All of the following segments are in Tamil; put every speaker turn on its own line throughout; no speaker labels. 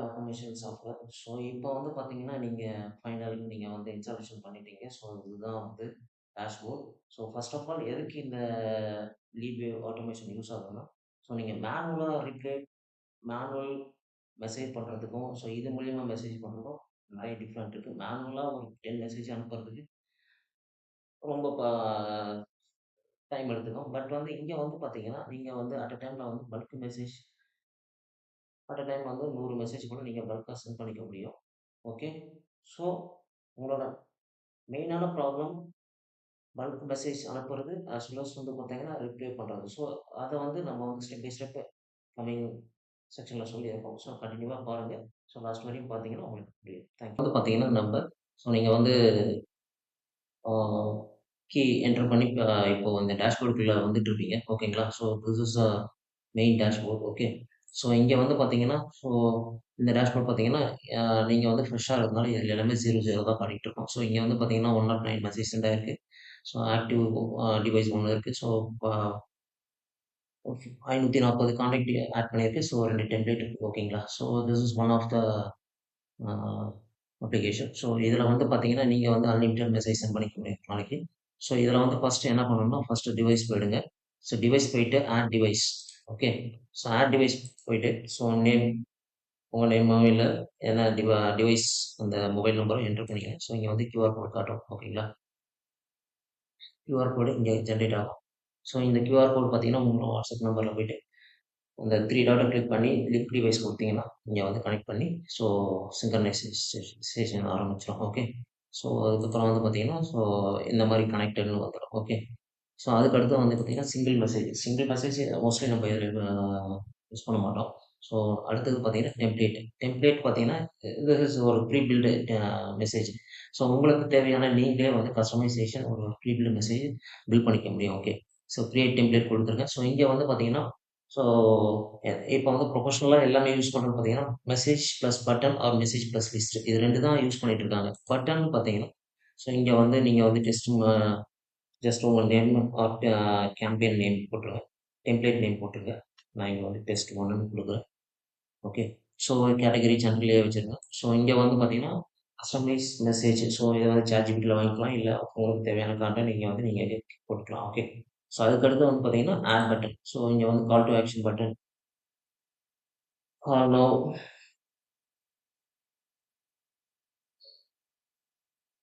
Automation software. ஸோ இப்போ வந்து பார்த்தீங்கன்னா, ஃபைனல் நீங்க வந்து இன்ஸ்டாலேஷன் பண்ணிட்டீங்க. ஸோ இதுதான் வந்து dashboard. So first of all எதுக்கு இந்த லீட் வேவ் ஆட்டோமேஷன் யூஸ் ஆகுதுன்னா, ஸோ நீங்க மேனுவல் மெசேஜ் பண்றதுக்கும், ஸோ இது மூலியமா மெசேஜ் பண்றதுக்கும் நெறைய டிஃபரெண்ட் இருக்கு. மேனுவலா ஒரு 10 மெசேஜ் அனுப்புறதுக்கு ரொம்ப டைம் எடுத்துக்கும். பட் வந்து இங்க வந்து பார்த்தீங்கன்னா, நீங்க வந்து அட் அ டைம்ல வந்து bulk message at a time வந்து 100 மெசேஜ் கூட நீங்க பல்க்கா சென்ட் பண்ணிக்க முடியும். ஓகே. ஸோ உங்களோட மெயினான ப்ராப்ளம் பல்க் மெசேஜ் அனுப்புறது, அஸ் வெல் அஸ் வந்து பார்த்தீங்கன்னா, ரிப்ளை பண்றது. ஸோ அத வந்து நம்ம வந்து ஸ்டெப் பை ஸ்டெப் கமிங் செக்ஷன்ல சொல்லியிருக்கோம். ஸோ கன்டினியூவா பாருங்க. ஸோ லாஸ்ட் வரையும் பார்த்தீங்கன்னா உங்களுக்கு புரியும். வந்து பார்த்தீங்கன்னா நம்பர். ஸோ நீங்க வந்து ஆ கீ என்டர் பண்ணி இப்போ இந்த டேஷ்போர்டுக்குள்ள வந்துட்டுருப்பீங்க. ஓகேங்களா? So this is main dashboard. Okay. So இங்க வந்து பார்த்தீங்கன்னா, இந்த டேஷ்போர்ட் பார்த்தீங்கன்னா, அ நீங்க வந்து ஃப்ரெஷ்ஷா இருக்கிறதுனால இதுல எல்லாமே 0 தான் காட்டிட்டு இருக்கும். ஸோ இங்க வந்து பார்த்தீங்கன்னா, 109 மெசேஜ் சென்ட் ஆயிருக்கு. ஸோ ஆக்டிவ் டிவைஸ் 1 இருக்கு. ஸோ ப 540 கான்டாக்ட் ஆட் பண்ணியிருக்கு. ஸோ 2 டெம்ப்ளேட் இருக்கு. ஓகேங்களா? So this is one of the a application. So இதுல வந்து பார்த்தீங்கன்னா, நீங்க வந்து அன்லிமிட்டட் மெசேஜ் சென்ட் பண்ணிக்க முடியும் ஒரு நாளைக்கு. ஸோ இதுல வந்து ஃபர்ஸ்ட் என்ன பண்ணணும்னா, ஃபர்ஸ்ட் டிவைஸ் போயிடுங்க. ஸோ டிவைஸ் போயிட்டு add device. Okay. So add device போயிட்டு, ஸோ உங்க நேமோ இல்ல என்ன டிவைஸ் அந்த மொபைல் நம்பரோ என்டர் பண்ணிக்கங்க. ஸோ இங்க வந்து கியூஆர் கோட் காட்டும். ஓகேங்களா? கியூஆர் கோடு இங்க ஜெனரேட் ஆகும். ஸோ இந்த கியூஆர் கோட் பார்த்தீங்கன்னா, உங்களோட வாட்ஸ்அப் நம்பர்ல போயிட்டு அந்த 3 டாட்ட கிளிக் பண்ணி லிங்க் டிவைஸ் குடுத்தீங்கன்னா, இங்க வந்து கனெக்ட் பண்ணி ஸோ சிங்க்ரனைசேஷன் ஆரம்பிச்சுரும். ஓகே. ஸோ அதுக்கப்புறம் வந்து பார்த்தீங்கன்னா, இந்த மாரி கனெக்டட்ன்னு வந்துரும். ஓகே. ஸோ அதுக்கடுத்து வந்து பார்த்தீங்கன்னா, சிங்கிள் மெசேஜ் மோஸ்ட்லி நம்ம இதுல யூஸ் பண்ண மாட்டோம். ஸோ அடுத்தது பார்த்தீங்கன்னா, டெம்ப்ளேட் பார்த்தீங்கன்னா, திஸ் இஸ் ஒரு ப்ரீ பில்டு மெசேஜ். ஸோ உங்களுக்கு தேவையான நீங்களே வந்து கஸ்டமைசேஷன் ஒரு ப்ரீ பில்டு மெசேஜ் பில்ட் பண்ணிக்க முடியும். ஓகே. ஸோ கிரியேட் டெம்ப்ளேட் குடுத்துருக்கேன். ஸோ இங்க வந்து பார்த்தீங்கன்னா, ஸோ இப்ப வந்து ப்ரொஃபஷனலா எல்லாமே யூஸ் பண்றது பார்த்தீங்கன்னா, message plus button or message plus list இது 2 தான் யூஸ் பண்ணிட்டு இருக்காங்க. பட்டன் பார்த்தீங்கன்னா, ஸோ இங்க வந்து நீங்க வந்து ஜஸ்ட் உங்க நேம் ஆர் கேம்பெயின் நேம் போட்டுருங்க. டெம்ப்ளேட் நேம் போட்டுருங்க. நான் இங்க வந்து டெஸ்ட் 1ன்னு குடுக்குறேன். ஓகே. ஸோ கேட்டகரி ஜெனரல்லே வச்சிருங்க. ஸோ இங்க வந்து பார்த்தீங்கன்னா, கஸ்டமைஸ் மெசேஜ். ஸோ இத வந்து ChatGPTல வாங்கிக்கலாம். இல்ல உங்களுக்கு தேவையான கான்டென்ட் நீங்க போட்டுக்கலாம். ஓகே. ஸோ அதுக்கடுத்து வந்து பார்த்தீங்கன்னா, ஆட் பட்டன். ஸோ இங்க வந்து கால் டூ ஆக்ஷன் பட்டன். கால் நவ்,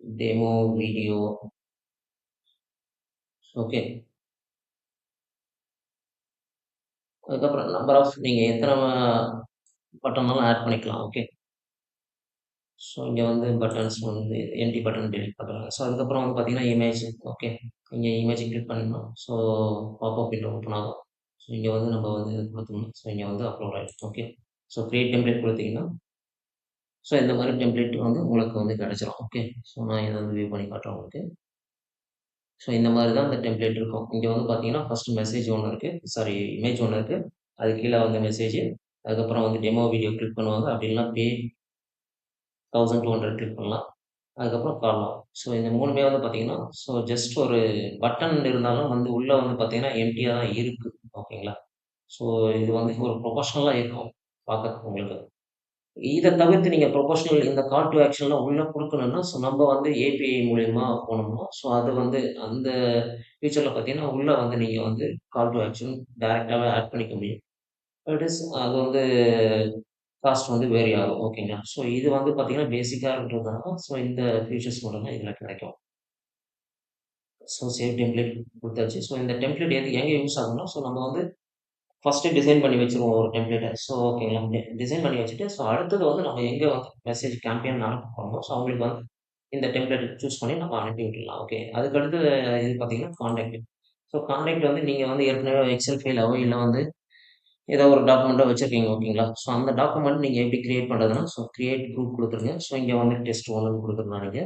டெமோ வீடியோ. ஓகே. அதுக்கப்புறம் நம்பர் ஆஃப் நீங்க எத்தன பட்டன்னாலும் ஆட் பண்ணிக்கலாம். ஓகே. ஸோ இங்க வந்து பட்டன்ஸ் வந்து எம்ப்டி பட்டன் டெலீட் பண்றாங்க. ஸோ அதுக்கப்புறம் வந்து பார்த்தீங்கன்னா, இமேஜ். ஓகே. இங்க இமேஜ் கிளிக் பண்ணணும். ஸோ பாப்அப் விண்டோ ஓப்பன் ஆகும். ஸோ இங்க வந்து நம்ம வந்து இது குடுத்துக்கணும். ஸோ இங்க வந்து அப்லோட் ஆயிடும். ஓகே. ஸோ கிரியேட் டெம்ப்ளேட் குடுத்தீங்கன்னா, ஸோ இந்த மாரி டெம்ப்ளேட் வந்து உங்களுக்கு வந்து கிடைச்சிரும். ஓகே. ஸோ நான் இத வந்து வியூ பண்ணி காட்டுறேன் உங்களுக்கு. ஸோ இந்த மாரி தான் இந்த டெம்ப்ளேட் இருக்கும். இங்க வந்து பார்த்தீங்கன்னா, ஃபர்ஸ்ட் மெசேஜ் ஒண்ணு இருக்கு. சாரி இமேஜ் ஒண்ணு இருக்கு. அதுக்கு கீழ வந்து மெசேஜ். அதுக்கப்புறம் வந்து டெமோ வீடியோ கிளிக் பண்ணுவாங்க. அப்படி இல்லன்னா பே 1200 கிளிக் பண்ணலாம். அதுக்கப்புறம் காலம். ஸோ இந்த 3மே வந்து பார்த்தீங்கன்னா, ஸோ ஜஸ்ட் ஒரு பட்டன் இருந்தாலும் வந்து உள்ள வந்து பார்த்தீங்கன்னா, எம்ப்டியா தான் இருக்கு. ஓகேங்களா? ஸோ இது வந்து ஒரு ப்ரொபஷனலா இருக்கும். பார்க்கறதுக்கு உங்களுக்கு. இத தவிர்த்து நீங்க ப்ரொபஷனல் இந்த கால் டூ ஆக்ஷன்லாம் உள்ள குடுக்கணும்னா, ஸோ நம்ம வந்து ஏபிஐ மூலியமா போனோம்னா, ஸோ அது வந்து அந்த ஃபியூச்சர்ல பார்த்தீங்கன்னா, உள்ள வந்து நீங்க வந்து கால் டூ ஆக்ஷன் டைரக்ட்டாவே ஆட் பண்ணிக்க முடியும். அது வந்து காஸ்ட் வந்து வேரி ஆகும். ஓகேங்களா? ஸோ இது வந்து பார்த்தீங்கன்னா, பேசிக்கான்றதுனால ஸோ இந்த ஃபீச்சர்ஸ் மட்டும் தான் இதுல கிடைக்கும். ஸோ சேவ் டெம்ப்ளேட் குடுத்தாச்சு. ஸோ இந்த டெம்ப்ளேட் எங்க யூஸ் ஆகும்னா, ஸோ நம்ம வந்து ஃபர்ஸ்ட்டு டிசைன் பண்ணி வச்சுருவோம் ஒரு டெம்ப்ளேட்ட. ஸோ ஓகேங்களா? டிசைன் பண்ணி வச்சுட்டு, ஸோ அடுத்தது வந்து நம்ம எங்க வந்து மெசேஜ் கேம்பெயின் அனுப்ப போறோமோ, ஸோ அவங்களுக்கு வந்து இந்த டெம்ப்ளேட் சூஸ் பண்ணி நம்ம அனுப்பி விட்டுடலாம். ஓகே. அதுக்கடுத்து இது பார்த்தீங்கன்னா, கான்டாக்ட். ஸோ கான்டாக்ட் வந்து நீங்க வந்து ஏற்கனவே எக்ஸெல் ஃபைலாவோ இல்ல வந்து ஏதோ ஒரு டாக்குமெண்ட்டோ வச்சிருக்கீங்க. ஓகேங்களா? ஸோ அந்த டாக்குமெண்ட் நீங்க எப்படி கிரியேட் பண்றதுன்னா, ஸோ கிரியேட் குரூப் குடுத்துருங்க. ஸோ இங்க வந்து டெஸ்ட் 1ன்னு குடுத்துறலாம் நீங்க.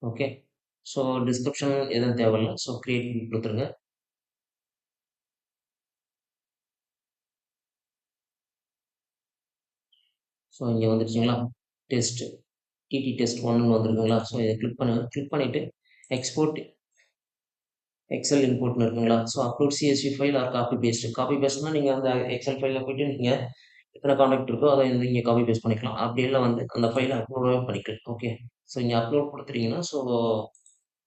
ஓகே. ஸோ டிஸ்கிரிப்ஷன் எதுவும் தேவையில்ல. ஸோ கிரியேட் குரூப் குடுத்துருங்க. ஸோ இங்க வந்துருச்சுங்களா? டெஸ்ட். டிடி டெஸ்ட் 1ன்னு வந்திருக்குங்களா? ஸோ இத கிளிக் பண்ணுங்க. கிளிக் பண்ணிட்டு எக்ஸ்போர்ட் எக்ஸெல் இம்போர்ட்ன்னு இருக்குங்களா? So upload CSV file or copy paste. Copy பேஸ்ட்னா நீங்க அந்த எக்ஸெல் ஃபைல்ல போயிட்டு நீங்க எத்தனை கான்டாக்ட் இருக்கோ அதை வந்து இங்கே காப்பி பேஸ்ட் பண்ணிக்கலாம். அப்படி இல்லை வந்து அந்த ஃபைலை அப்லோடே பண்ணிக்கலாம். ஓகே. ஸோ இங்கே அப்லோட் கொடுத்துட்டீங்கன்னா ஸோ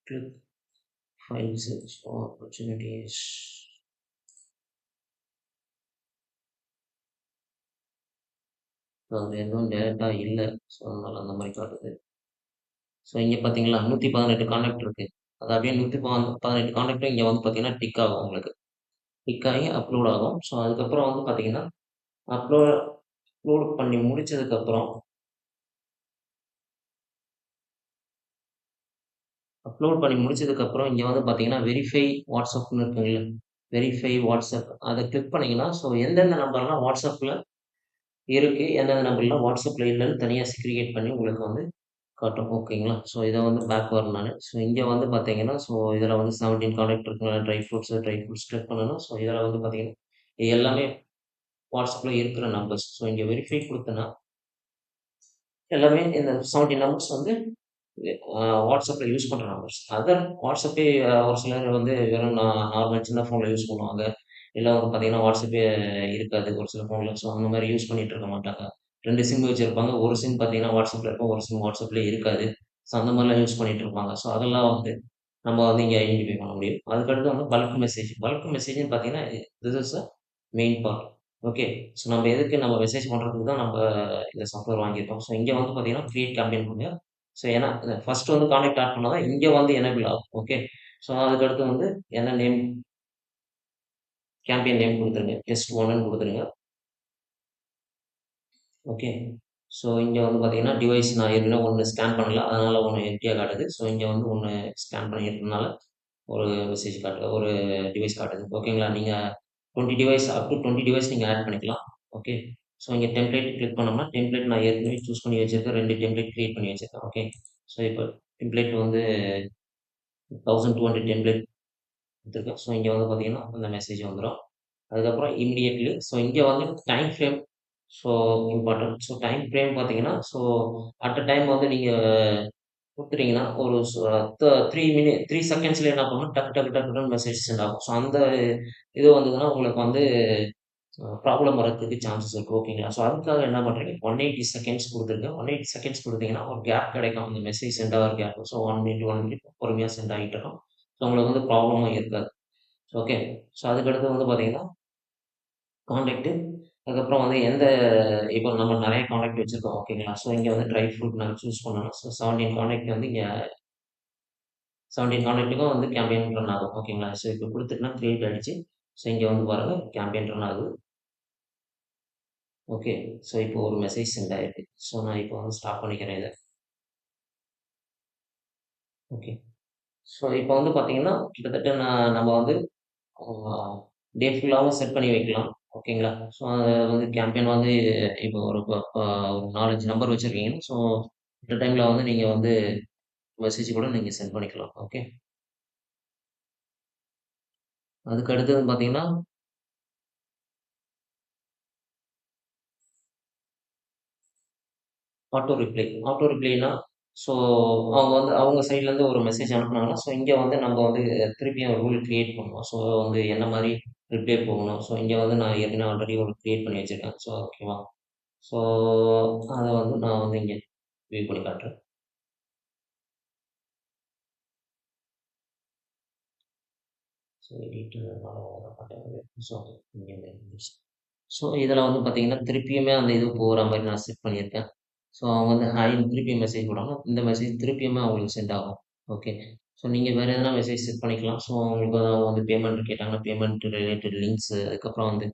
கிளிக் ஃபைல்ஸ் ஆப்பர்ச்சுனிட்டிஸ். அது எதுவும் டேரெக்டாக இல்லை. ஸோ அதனால் அந்த மாதிரி காட்டுது. ஸோ இங்கே பார்த்தீங்களா 118 கான்டாக்ட் இருக்குது. அது அப்படியே 118 கான்டாக்டும் இங்கே வந்து பார்த்தீங்கன்னா டிக் ஆகும் உங்களுக்கு. டிக் ஆகி அப்லோட் ஆகும். ஸோ அதுக்கப்புறம் வந்து பார்த்தீங்கன்னா அப்லோட் அப்லோட் பண்ணி முடிச்சதுக்கப்புறம் இங்கே வந்து பார்த்தீங்கன்னா வெரிஃபை வாட்ஸ்அப்னு இருக்குங்களா, வெரிஃபை வாட்ஸ்அப் அதை கிளிக் பண்ணிங்கன்னா ஸோ எந்தெந்த நம்பர்லாம் வாட்ஸ்அப்பில் இருக்குது, எந்தெந்த நம்பர்லாம் வாட்ஸ்அப்பில் இல்லைன்னு தனியாக செக்ரிகேட் பண்ணி உங்களுக்கு வந்து காட்டும். ஓகேங்களா. ஸோ இதை வந்து பேக் வரேன் நான். ஸோ இங்கே வந்து பார்த்தீங்கன்னா ஸோ இதில் வந்து 17 கான்டாக்ட் இருக்குங்களா, ட்ரை ஃப்ரூட்ஸ் கிளிக் பண்ணணும். ஸோ இதில் வந்து பார்த்தீங்கன்னா இது எல்லாமே வாட்ஸ்அப்பில் இருக்கிற நம்பர்ஸ். ஸோ இங்கே வெரிஃபை கொடுத்தேன்னா எல்லாமே இந்த 17 நம்பர்ஸ் வந்து வாட்ஸ்அப்பில் யூஸ் பண்ணுற நம்பர்ஸ். அதர் வாட்ஸ்அப்பே ஒரு சிலர் வந்து வெறும் நார்மல் சின்ன ஃபோனில் யூஸ் பண்ணுவாங்க. இல்லை வந்து பார்த்தீங்கன்னா வாட்ஸ்அப்பே இருக்காது ஒரு சில ஃபோனில். ஸோ அந்த மாதிரி யூஸ் பண்ணிட்டு இருக்க மாட்டாங்க. 2 சிம் வச்சுருப்பாங்க. ஒரு சிம் பார்த்தீங்கன்னா வாட்ஸ்அப்பில் இருக்கும், ஒரு சிம் வாட்ஸ்அப்லேயே இருக்காது. ஸோ அந்த மாதிரிலாம் யூஸ் பண்ணிட்டு இருப்பாங்க. ஸோ அதெல்லாம் வந்து நம்ம வந்து இங்கே ஐடென்டிஃபை பண்ண முடியும். அதுக்கடுத்து வந்து பல்க் மெசேஜ். பல்க் மெசேஜ்னு பார்த்தீங்கன்னா this is a main part. Okay. So நம்ம எதுக்கு நம்ம மெசேஜ் பண்ணுறதுக்கு தான் நம்ம இந்த சாஃப்ட்வேர் வாங்கியிருக்கோம். ஸோ இங்கே வந்து பார்த்தீங்கன்னா கிரியேட் கேம்பெயின் பண்ணுங்க. ஸோ ஏன்னா ஃபர்ஸ்ட் வந்து கான்டாக்ட் ஆட் பண்ணால் தான் இங்கே வந்து எனேபிள் ஆகும். ஓகே. ஸோ அதுக்கடுத்து வந்து என்ன நேம், கேம்பெயின் நேம் கொடுத்துருங்க. டெஸ்ட் 1ன்னு கொடுத்துருங்க. ஓகே. ஸோ இங்கே வந்து பார்த்தீங்கன்னா டிவைஸ் நான் ஏற்கனவே ஒன்று ஸ்கேன் பண்ணல, அதனால் ஒன்று எம்டியாக காட்டுது. ஸோ இங்கே வந்து ஒன்று ஸ்கேன் பண்ணியிருக்கனால ஒரு மெசேஜ் காட்டுது, ஒரு டிவைஸ் காட்டுது. ஓகேங்களா. நீங்கள் 20 டிவைஸ் அப் டு 20 டிவைஸ் நீங்கள் ஆட் பண்ணிக்கலாம். ஓகே. ஸோ இங்கே டெம்ப்ளேட் கிளிக் பண்ணோம்னா டெம்ப்ளேட் நான் ஏற்கனவே சூஸ் பண்ணி வச்சிருக்கேன். 2 டெம்ப்ளேட் கிரியேட் பண்ணி வச்சிருக்கேன். ஓகே. ஸோ இப்போ டெம்ப்ளேட் வந்து 1200 டெம்ப்ளேட் கொடுத்துருக்கேன். ஸோ இங்கே வந்து பார்த்தீங்கன்னா அந்த மெசேஜ் வந்துடும். அதுக்கப்புறம் இமிடியேட்லி ஸோ இங்கே வந்து time frame so important. So time frame பார்த்தீங்கன்னா ஸோ அட் அ டைம் வந்து நீங்கள் குடுத்துட்டீங்கன்னா, ஒரு 3 செகண்ட்ஸ்ல என்ன பண்ணணும், டக்கு டக்கு டக்குன்னு மெசேஜ் சென்ட் ஆகும். ஸோ அந்த இது வந்ததுன்னா, உங்களுக்கு வந்து ப்ராப்ளம் வரதுக்கு சான்சஸ் இருக்கு. ஓகேங்களா. ஸோ அதுக்காக என்ன பண்றீங்க, 180 செகண்ட்ஸ் குடுத்துருங்க. 180 செகண்ட்ஸ் குடுத்தீங்கன்னா, ஒரு கேப் கிடைக்கும். அந்த மெசேஜ் சென்ட் ஆகுற கேப். ஸோ 1 மினிட், 1 மினிட் பொறுமையா சென்ட் ஆகிட்டு இருக்கும். ஸோ உங்களுக்கு வந்து ப்ராப்ளமும் இருக்காது. ஓகே. ஸோ அதுக்கடுத்து வந்து பார்த்தீங்கன்னா, கான்டாக்ட். அதுக்கப்புறம் வந்து இப்போ நம்ம நெறைய கான்டாக்ட் வச்சிருக்கோம். ஓகேங்களா. ஸோ இங்க வந்து ட்ரை ஃப்ரூட் நான் சூஸ் பண்ணணும். ஸோ 17 கான்டாக்ட் வந்து இங்க 17 கான்டாக்ட்டுக்கும் வந்து கேம்பெயின் ரன் ஆகும். ஓகேங்களா. ஸோ இப்போ குடுத்துட்டேன்னா கிரியேட் ஆயிடுச்சு. ஸோ இங்க வந்து பாருங்க கேம்பெயின் ரன் ஆகுது. ஓகே. ஸோ இப்போ ஒரு மெசேஜ் சென்ட் ஆயிருக்கு. ஸோ நான் இப்போ வந்து ஸ்டாப் பண்ணிக்கிறேன் இத. ஓகே. ஸோ இப்போ வந்து பார்த்தீங்கன்னா, கிட்டத்தட்ட நம்ம வந்து ஆ டே ஃபுல்லாவும் செட் பண்ணி வைக்கலாம். ஓகேங்களா. ஸோ அது வந்து கேம்பெயின் வந்து இப்போ ஒரு ஒரு 4, 5 நம்பர் வச்சிருக்கீங்கன்னா, ஸோ இந்த டைம்ல வந்து நீங்க வந்து மெசேஜ் கூட நீங்க சென்ட் பண்ணிக்கலாம். ஓகே. அதுக்கு அடுத்தது பார்த்தீங்கன்னா ஆட்டோ ரிப்ளைனா, ஸோ அவங்க வந்து அவங்க சைட்லேருந்து ஒரு மெசேஜ் அனுப்புனாங்கன்னா, ஸோ இங்கே வந்து நம்ம வந்து திருப்பியும் ஒரு ரூல் கிரியேட் பண்ணணும். ஸோ வந்து என்ன மாரி ரிப்ளை போகணும். ஸோ இங்கே வந்து நான் ஏற்கனவே ஆல்ரெடி ஒரு கிரியேட் பண்ணி வச்சிருக்கேன். ஸோ ஓகேவா? ஸோ அத வந்து நான் வந்து இங்கே வியூ பண்ணி காட்டுறேன். ஸோ எடிட்டர்னால வர மாட்டேங்குது. ஸோ இங்கே இருந்துச்சு. ஸோ இதில வந்து பார்த்தீங்கன்னா, திருப்பியுமே அந்த இது போற மாரி நான் செட் பண்ணியிருக்கேன். ஸோ அவங்க வந்து ஹாய்ன்னு திருப்பியும் மெசேஜ் விடுவாங்க. இந்த மெசேஜ் திருப்பியுமே அவங்களுக்கு சென்ட் ஆகும். ஓகே. ஸோ நீங்க வேற எதனா மெசேஜ் செட் பண்ணிக்கலாம். ஸோ உங்களுக்கு அவங்க வந்து பேமெண்ட் கேட்டாங்கன்னா, பேமெண்ட் ரிலேட்டட் லிங்க்ஸ் அதுக்கப்புறம் வந்து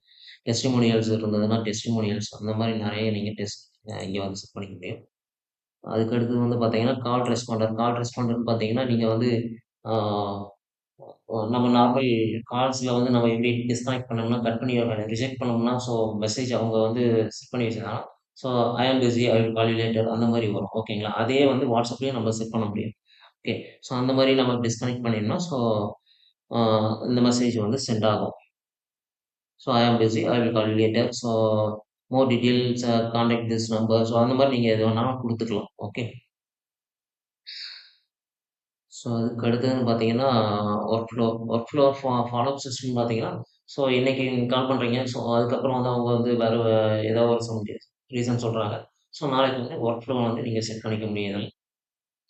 டெஸ்டிமோனியல்ஸ் இருந்ததுன்னா, டெஸ்டிமோனியல்ஸ் அந்த மாரி நெறைய நீங்க இங்க வந்து செட் பண்ணிக்க முடியும். அதுக்கு அடுத்தது வந்து பார்த்தீங்கன்னா, கால் ரெஸ்பாண்டர்ன்னு பார்த்தீங்கன்னா, நீங்க வந்து ஆ நம்ம நார்மல் கால்ஸ்ல வந்து நம்ம எப்படி டிஸ்கனெக்ட் பண்ணோம்னா, கட் பண்ணி ரிஜெக்ட் பண்ணோம்னா, ஸோ மெசேஜ் அவங்க வந்து செட் பண்ணி வச்சிருந்தாங்கன்னா, so I am busy, I will call you later அந்த மாரி வரும். ஓகேங்களா. அதே வந்து WhatsAppலயும் நம்ம செட் பண்ண முடியும். ஓகே. ஸோ அந்த மாரி நம்ம டிஸ்கனெக்ட் பண்ணியிருந்தோம். ஸோ ஆ இந்த மெசேஜ் வந்து சென்ட் ஆகும். So I am busy, I will call you later. So more details contact this number. So அந்த மாரி நீங்க எது வேணாலும் குடுத்துக்கலாம். ஓகே. ஸோ அதுக்கு அடுத்ததுன்னு பார்த்தீங்கன்னா, ஒர்க் ஃப்ளோ ஃபாலோ அப் சிஸ்டம்னு பார்த்தீங்கன்னா, ஸோ இன்னைக்கு நீங்க கால் பண்றீங்க. ஸோ அதுக்கப்புறம் வந்து அவங்க வந்து வேற ஏதோ ஒரு ரீசன் சொல்றாங்க. ஸோ நாளைக்கு வந்து ஒர்க் ஃப்ளோ வந்து நீங்க செட் பண்ணிக்க முடியும் இதுல.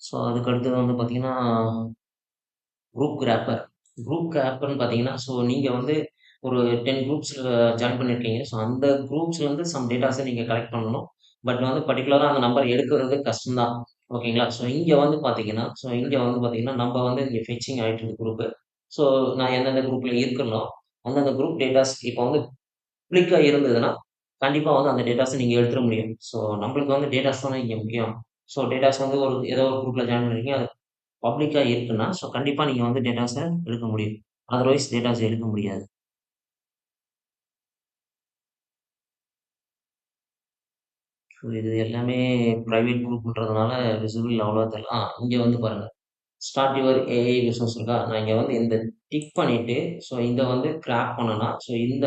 ஸோ அதுக்கு அடுத்தது வந்து பார்த்தீங்கன்னா, குரூப் கிராப்பர். குரூப் கிராப்பர்ன்னு பார்த்தீங்கன்னா, ஸோ நீங்க வந்து ஒரு 10 குரூப்ஸ்ல ஜாயின் பண்ணியிருக்கீங்க. ஸோ அந்த குரூப்ஸ்லேருந்து சம் டேட்டாஸ நீங்க கலெக்ட் பண்ணணும். பட் வந்து பர்ட்டிகுலரா அந்த நம்பர் எடுக்குறது கஷ்டம் தான். ஓகேங்களா? ஸோ இங்க வந்து பார்த்தீங்கன்னா, நம்ப வந்து இங்க ஃபெட்சிங் ஆயிட்டு இருக்கு குரூப்பு. ஸோ நான் எந்தெந்த குரூப்ல இருக்கேனோ, அந்தந்த குரூப் டேட்டாஸ் இப்போ வந்து பப்ளிக்கா இருந்ததுன்னா, கண்டிப்பா வந்து அந்த டேட்டாஸ நீங்க எடுத்துற முடியும். ஸோ நம்மளுக்கு வந்து டேட்டாஸ் தானே இங்க முக்கியம். ஸோ டேட்டாஸ் வந்து ஏதோ ஒரு குரூப்ல ஜாயின் பண்ணியிருக்கீங்க. அது பப்ளிக்கா இருக்குன்னா, ஸோ கண்டிப்பா நீங்க வந்து டேட்டாஸ எடுக்க முடியும். அதர்வைஸ் டேட்டாஸ் எடுக்க முடியாது. ஸோ இது எல்லாமே பிரைவேட் குரூப்ன்றதுனால விசிபிள் அவ்வளவா தெரியல. இங்க வந்து பாருங்க. ஸ்டார்ட் யுவர் ஏஐ ரிசோர்ஸ் இருக்கா? நான் இங்க வந்து இந்த டிக் பண்ணிட்டு, ஸோ இத வந்து கிராப் பண்ணேன்னா, ஸோ இந்த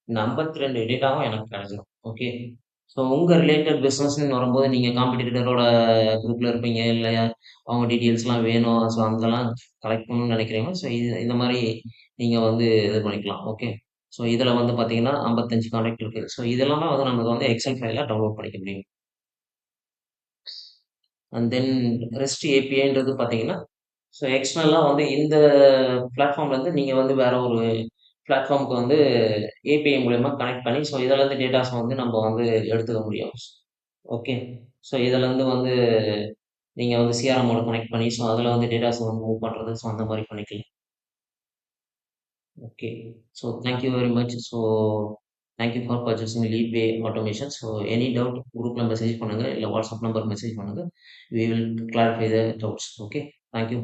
52 டேட்டாவும் எனக்கு கிடைச்சிரும். ஓகே. ஸோ உங்க ரிலேட்டட் பிசினஸ்ன்னு வரும்போது, நீங்க காம்படிட்டரோட குரூப்ல இருப்பீங்க. இல்ல அவங்க டீட்டெயில்ஸ்லாம் வேணும். ஸோ அதெல்லாம் கலெக்ட் பண்ணணும்னு நினைக்கிறீங்கன்னா, ஸோ இந்த மாரி நீங்க வந்து இது பண்ணிக்கலாம். ஓகே. ஸோ இதுல வந்து பார்த்தீங்கன்னா, 55 கான்டாக்ட் இருக்கு. ஸோ இதெல்லாமே வந்து நமக்கு வந்து எக்ஸெல் ஃபைல்ல டவுன்லோட் பண்ணிக்க முடியும். அண்ட் தென் ரெஸ்ட் ஏபிஐன்றது பார்த்தீங்கன்னா, ஸோ எக்ஸ்டர்னலா வந்து இந்த பிளாட்ஃபார்ம்லேருந்து நீங்க வந்து வேற ஒரு பிளாட்ஃபார்ம்க்கு வந்து ஏபிஐ மூலியமா கனெக்ட் பண்ணி, ஸோ இதுலேருந்து டேட்டாஸ வந்து நம்ம வந்து எடுத்துக்க முடியும். ஓகே. ஸோ இதுலேருந்து வந்து நீங்க வந்து சிஆர்எம்மோட கனெக்ட் பண்ணி, ஸோ அதில வந்து டேட்டாஸ வந்து மூவ் பண்றது, ஸோ அந்த மாரி பண்ணிக்கலாம். Okay. So thank you very much. So thank you for purchasing Leadway automation. So any doubt குரூப்ல மெசேஜ் பண்ணுங்க. இல்ல வாட்ஸ்அப் நம்பர் மெசேஜ் பண்ணுங்க. We will clarify the doubts. Okay. Thank you.